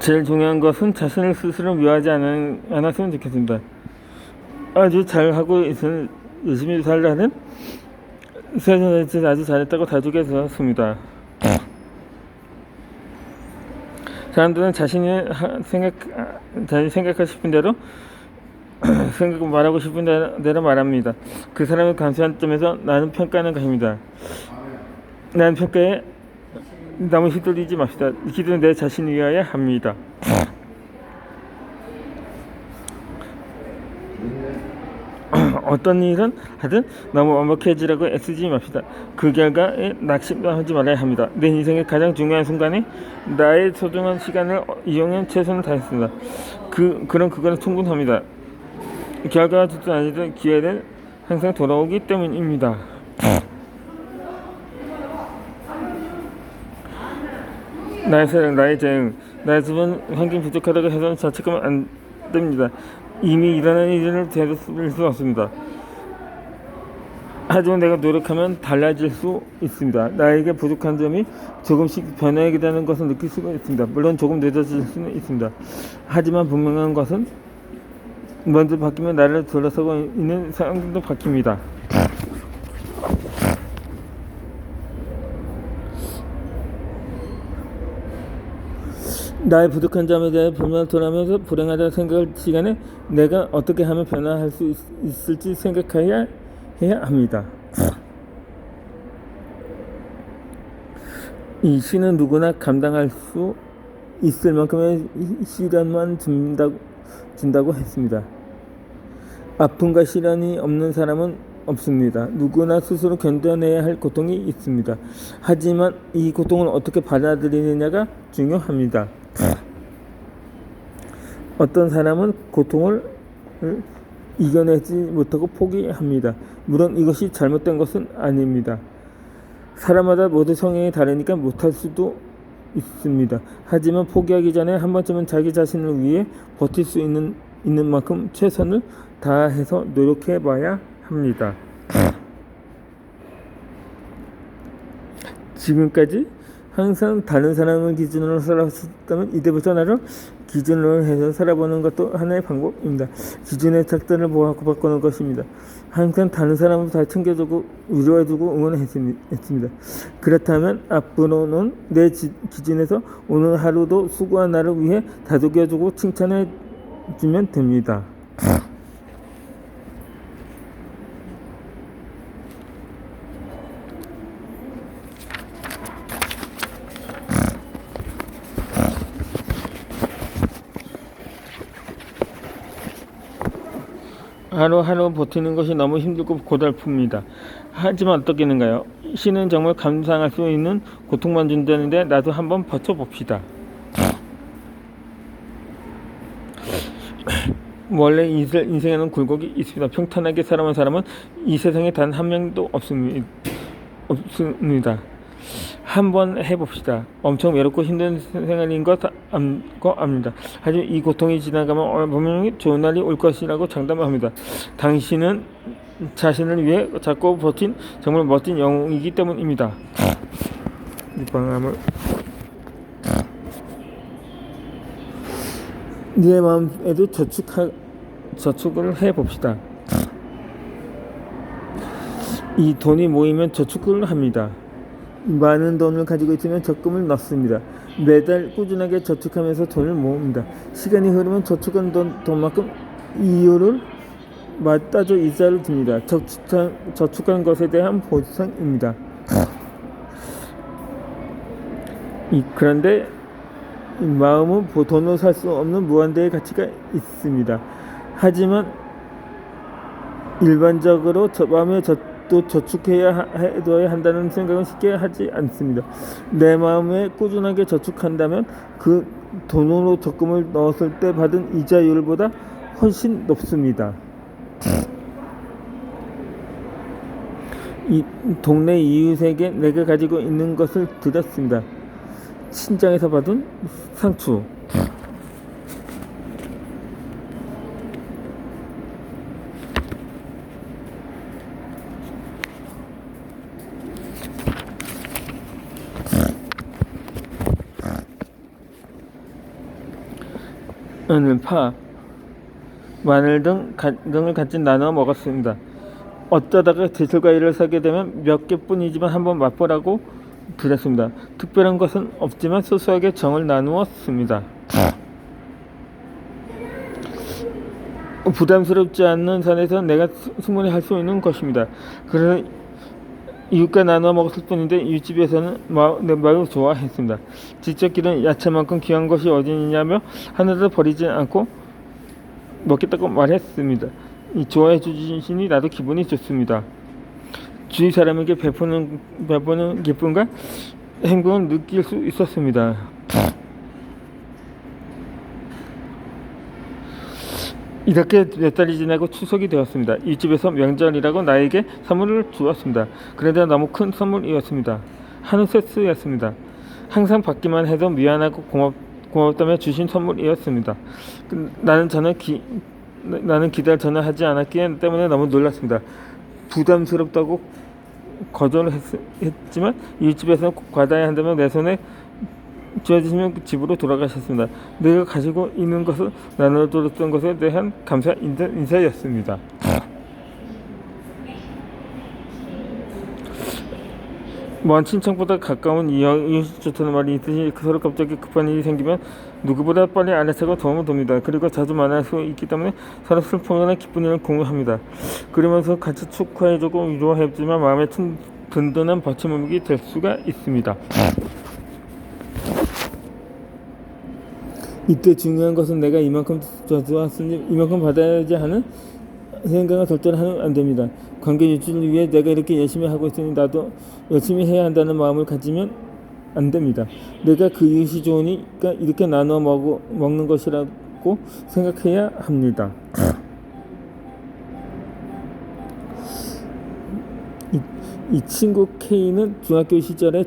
제일 중요한 것은 자신을 스스로 미워하지 않았으면 좋겠습니다. 아주 잘하고 있으면 열심히 살라는 세상에서 아주 잘했다고 다주게 되었습니다. 사람들은 자신이 생각하고 싶은 대로 말하고 싶은 대로 말합니다. 그 사람의 감수한 점에서 나는 평가하는 것입니다. 나는 평가에 너무 휘둘리지 맙시다. 기도는 내 자신을 위하여 합니다. 어떤 일은 하든 너무 완벽해지라고 애쓰지 맙시다. 그 결과에 낙심하지 말아야 합니다. 내 인생의 가장 중요한 순간에 나의 소중한 시간을 이용해 최선을 다했습니다. 그럼 그거는 충분합니다. 결과가 좋든 아니든 기회는 항상 돌아오기 때문입니다. 나의 사랑, 나의 재능, 나의 주변 환경 부족하다고 해서 자책하면 안 됩니다. 이미 일어난 일을 되돌릴 수 없습니다. 하지만 내가 노력하면 달라질 수 있습니다. 나에게 부족한 점이 조금씩 변해가는 것을 느낄 수가 있습니다. 물론 조금 늦어질 수는 있습니다. 하지만 분명한 것은 먼저 바뀌면 나를 둘러싸고 있는 상황도 바뀝니다. 나의 부족한 점에 대해 보면 돌아오면서 불행하다는 생각을 시간에 내가 어떻게 하면 변화할 수 있을지 생각해야 합니다. 이 시는 누구나 감당할 수 있을 만큼의 시련만 준다고 했습니다. 아픔과 시련이 없는 사람은 없습니다. 누구나 스스로 견뎌내야 할 고통이 있습니다. 하지만 이 고통을 어떻게 받아들이느냐가 중요합니다. 어떤 사람은 고통을 이겨내지 못하고 포기합니다. 물론 이것이 잘못된 것은 아닙니다. 사람마다 모두 성향이 다르니까 못할 수도 있습니다. 하지만 포기하기 전에 한 번쯤은 자기 자신을 위해 버틸 수 있는 만큼 최선을 다해서 노력해 봐야 합니다. 지금까지 항상 다른 사람을 기준으로 살았다면 이제부터 나를 기준으로 해서 살아보는 것도 하나의 방법입니다. 기준의 작전을 바꾸는 것입니다. 항상 다른 사람을 다 챙겨주고 위로해주고 응원했습니다. 그렇다면 앞으로는 내 기준에서 오늘 하루도 수고한 나를 위해 다독여주고 칭찬해주면 됩니다. 하루하루 버티는 것이 너무 힘들고 고달픕니다. 하지만 어떻겠는가요? 신은 정말 감상할 수 있는 고통만 준다는데 나도 한번 버텨봅시다. 원래 인생에는 굴곡이 있습니다. 평탄하게 살아온 사람은 이 세상에 단 한 명도 없습니다. 한번 해봅시다. 엄청 외롭고 힘든 생활인 거 압니다. 하지만 이 고통이 지나가면 분명히 좋은 날이 올 것이라고 장담합니다. 당신은 자신을 위해 자꾸 버틴 정말 멋진 영웅이기 때문입니다. 유방암을 네 마음에도 저축을 해봅시다. 이 돈이 모이면 저축을 합니다. 많은 돈을 가지고 있으면 적금을 넣습니다. 매달 꾸준하게 저축하면서 돈을 모읍니다. 시간이 흐르면 저축한 돈만큼 이율을 맞따져 이자를 줍니다. 저축한 것에 대한 보상입니다. 그런데 마음은 돈으로 살 수 없는 무한대의 가치가 있습니다. 하지만 일반적으로 마음에 또 저축해야 해둬야 한다는 생각은 쉽게 하지 않습니다. 내 마음에 꾸준하게 저축한다면 그 돈으로 적금을 넣었을 때 받은 이자율보다 훨씬 높습니다. 이 동네 이웃에게 내가 가지고 있는 것을 드렸습니다. 친정에서 받은 상추. 파, 마늘 등을 같이 나눠 먹었습니다. 어쩌다가 제철과일을 사게 되면 몇 개뿐이지만 한번 맛보라고 드렸습니다. 특별한 것은 없지만 소소하게 정을 나누었습니다. 부담스럽지 않는 선에서 내가 충분히 할 수 있는 것입니다. 그래서 이웃과 나누어 먹었을 뿐인데 이웃집에서는 매우 좋아했습니다. 직접 기른 야채만큼 귀한 것이 어디 있냐며 하나도 버리지 않고 먹겠다고 말했습니다. 좋아해 주시니 나도 기분이 좋습니다. 주위 사람에게 베푸는 기쁨과 행복을 느낄 수 있었습니다. 이렇게 몇 달이 지나고 추석이 되었습니다. 이 집에서 명절이라고 나에게 선물을 주었습니다. 그런데 너무 큰 선물이었습니다. 한우 세트였습니다. 항상 받기만 해도 미안하고 고맙다며 주신 선물이었습니다. 나는 기대를 전혀 하지 않았기 때문에 너무 놀랐습니다. 부담스럽다고 거절을 했지만 이 집에서 꼭 받아야 한다며 내 손에 쥐어주시면 집으로 돌아가셨습니다. 내가 가지고 있는 것을 나눠줬던 것에 대한 감사 인사였습니다. 먼 친척보다 가까운 이웃이 좋다는 말이 있듯이 서로 갑자기 급한 일이 생기면 누구보다 빨리 알아차고 도움을 줍니다. 그리고 자주 만날 수 있기 때문에 서로 슬픔이나 기쁜 일을 공유합니다. 그러면서 같이 축하해주고 위로해주지만 마음에 든든한 버팀목이 될 수가 있습니다. 이때 중요한 것은 내가 이만큼 줬으니 이만큼 받아야지 하는 생각을 절대로 하면 안 됩니다. 관계 유지를 위해 내가 이렇게 열심히 하고 있으니 나도 열심히 해야 한다는 마음을 가지면 안 됩니다. 내가 그 이웃이 좋으니까 이렇게 나눠 먹는 것이라고 생각해야 합니다. 이 친구 K는 중학교 시절에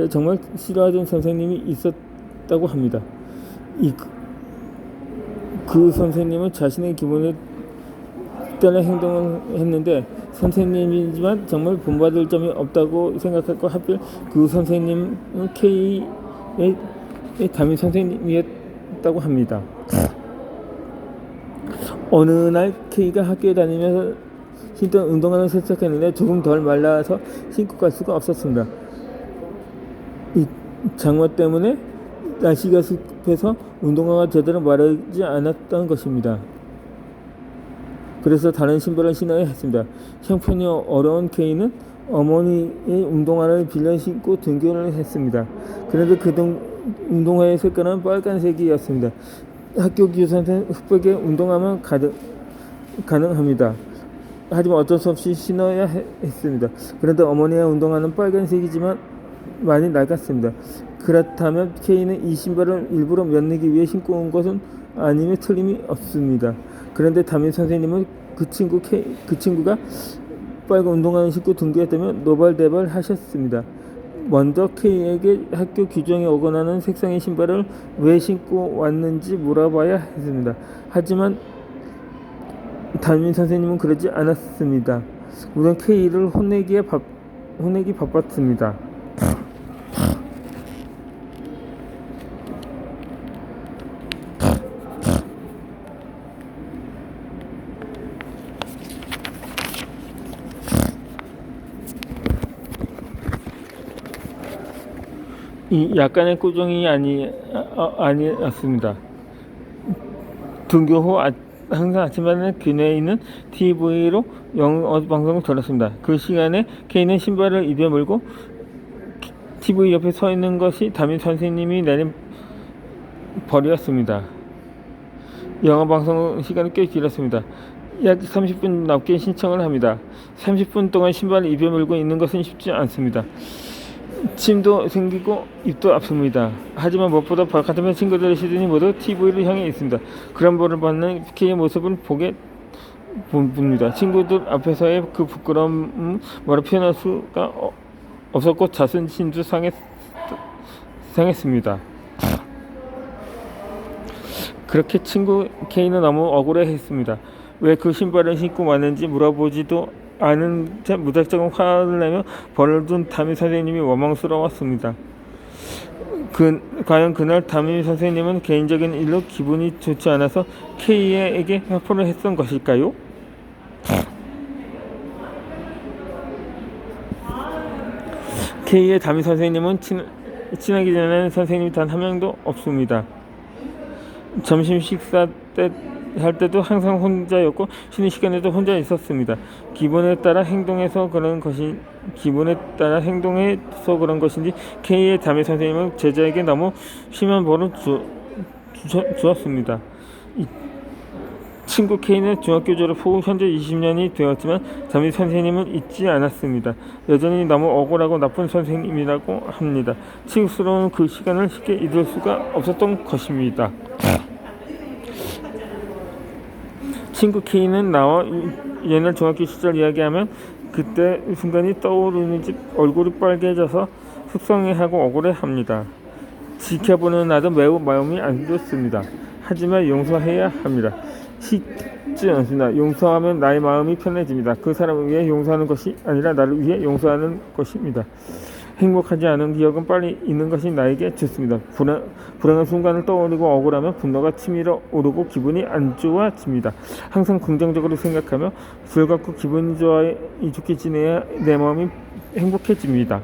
정말 싫어하던 선생님이 있었다고 합니다. 그 선생님은 자신의 기분에 따라 행동을 했는데 선생님이지만 정말 본받을 점이 없다고 생각했고 하필 그 선생님은 K의 담임 선생님이었다고 합니다. 어느 날 K가 학교에 다니면서 신던 운동화를 세척했는데 조금 덜 말라서 신고 갈 수가 없었습니다. 이 장마 때문에 날씨가 습해서 운동화가 제대로 마르지 않았던 것입니다. 그래서 다른 신발을 신어야 했습니다. 형편이 어려운 K는 어머니의 운동화를 빌려 신고 등교를 했습니다. 그런데 그 운동화의 색깔은 빨간색이었습니다. 학교 교사한테 흑백의 운동화만 가능합니다. 하지만 어쩔 수 없이 신어야 했습니다. 그런데 어머니의 운동화는 빨간색이지만 많이 낡았습니다. 그렇다면 K는 이 신발을 일부러 면내기 위해 신고 온 것은 아님에 틀림이 없습니다. 그런데 담임 선생님은 그 친구가 빨간 운동화를 신고 등교했다며 노발대발 하셨습니다. 먼저 K에게 학교 규정에 어긋나는 색상의 신발을 왜 신고 왔는지 물어봐야 했습니다. 하지만 담임 선생님은 그러지 않았습니다. 우선 K를 혼내기 바빴습니다. 이 약간의 꾸중이 아니었습니다. 등교 후 항상 아침마다 교내에 있는 TV로 영어 방송을 들었습니다. 그 시간에 K는 신발을 입에 물고 TV 옆에 서 있는 것이 담임 선생님이 내린 벌이었습니다. 영어 방송 시간은 꽤 길었습니다. 약 30분 넘게 신청을 합니다. 30분 동안 신발을 입에 물고 있는 것은 쉽지 않습니다. 침도 생기고 입도 아픕니다. 하지만 무엇보다 같으면 친구들의 시선이 모두 TV를 향해 있습니다. 그런 벌을 받는 K의 모습을 보게 봅니다. 친구들 앞에서의 그 부끄러움은 뭐라 표현할 수가 없었고 자존심도 상했습니다. 그렇게 친구 K는 너무 억울해했습니다. 왜 그 신발을 신고 왔는지 물어보지도 않은 채 무작정 화를 내며 벌을 둔 담임 선생님이 원망스러웠습니다. 과연 그날 담임 선생님은 개인적인 일로 기분이 좋지 않아서 K에게 회포를 했던 것일까요? K의 담임 선생님은 친하기 전에는 선생님이 단 한 명도 없습니다. 점심 식사 할 때도 항상 혼자였고 쉬는 시간에도 혼자 있었습니다. 기분에 따라 행동해서 그런 것인지 K의 담임 선생님은 제자에게 너무 심한 벌을 주었습니다. 친구 K는 중학교 졸업 후 현재 20년이 되었지만 담임 선생님은 잊지 않았습니다. 여전히 너무 억울하고 나쁜 선생님이라고 합니다. 치욕스러운 그 시간을 쉽게 잊을 수가 없었던 것입니다. 친구 K는 나와 옛날 중학교 시절 이야기하면 그때 순간이 떠오르는지 얼굴이 빨개져서 속상해하고 억울해합니다. 지켜보는 나도 매우 마음이 안 좋습니다. 하지만 용서해야 합니다. 쉽지 않습니다. 용서하면 나의 마음이 편해집니다. 그 사람을 위해 용서하는 것이 아니라 나를 위해 용서하는 것입니다. 행복하지 않은 기억은 빨리 잊는 것이 나에게 좋습니다. 불행한 순간을 떠올리고 억울하면 분노가 치밀어 오르고 기분이 안 좋아집니다. 항상 긍정적으로 생각하며 즐겁고 기분이 좋게 지내야 내 마음이 행복해집니다.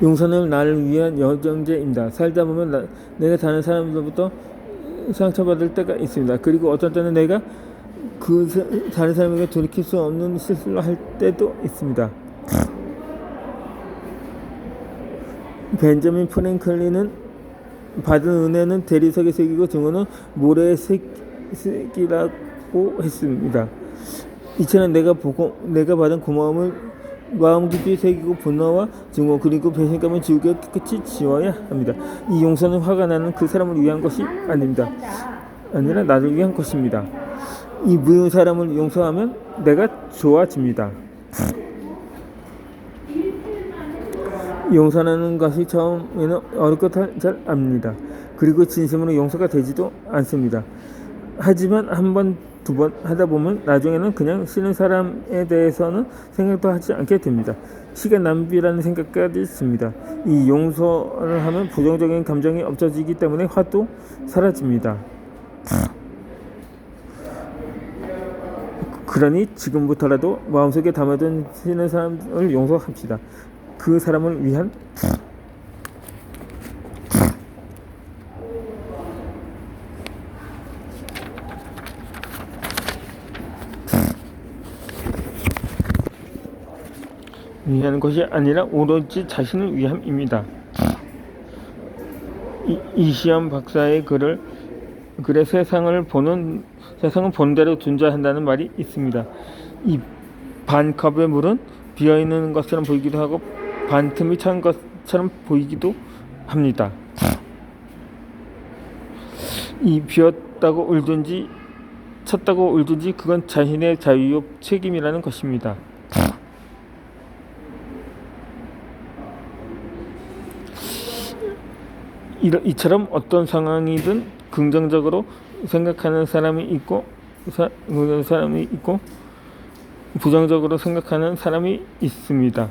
용서는 나를 위한 여정제입니다. 살다 보면 내가 다른 사람들로부터 상처받을 때가 있습니다. 그리고 어떤 때는 내가 다른 사람에게 돌이킬 수 없는 실수를 할 때도 있습니다. 벤저민 프랭클린은 받은 은혜는 대리석에 새기고 증오는 모래에 새기라고 했습니다. 이처럼 내가 받은 고마움을 마음 깊이 새기고 분노와 증오 그리고 배신감을 지우개 깨끗이 지워야 합니다. 이 용서는 화가 나는 그 사람을 위한 것이 아니라 나를 위한 것입니다. 이 무효 사람을 용서하면 내가 좋아집니다. 용서하는 것이 처음에는 어렵고 잘 압니다. 그리고 진심으로 용서가 되지도 않습니다. 하지만 한 번, 두 번 하다 보면 나중에는 그냥 싫은 사람에 대해서는 생각도 하지 않게 됩니다. 시간 낭비라는 생각까지 듭니다. 이 용서를 하면 부정적인 감정이 없어지기 때문에 화도 사라집니다. 그러니 지금부터라도 마음속에 담아둔 싫은 사람을 용서합시다. 그 사람을 위한 것이 아니라 오로지 자신을 위함입니다. 이시연 박사의 글에 세상은 보는 대로 존재한다는 말이 있습니다. 이 반 컵의 물은 비어 있는 것처럼 보이기도 하고 반 틈이 찬 것처럼 보이기도 합니다. 이 비었다고 울든지 찼다고 울든지 그건 자신의 자유요 책임이라는 것입니다. 이처럼 어떤 상황이든 긍정적으로 생각하는 사람이 있고 부정적으로 생각하는 사람이 있습니다.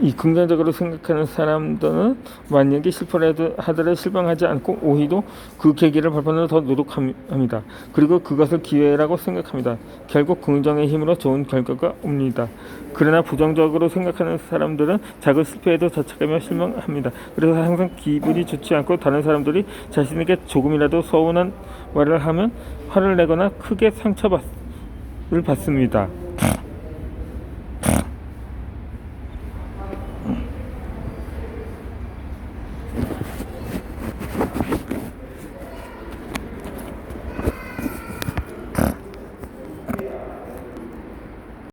이 긍정적으로 생각하는 사람들은 만약에 실패를 하더라도 실망하지 않고 오히려 그 계기를 발판으로 더 노력합니다. 그리고 그것을 기회라고 생각합니다. 결국 긍정의 힘으로 좋은 결과가 옵니다. 그러나 부정적으로 생각하는 사람들은 작은 실패에도 자책하며 실망합니다. 그래서 항상 기분이 좋지 않고 다른 사람들이 자신에게 조금이라도 서운한 말을 하면 화를 내거나 크게 상처를 받습니다.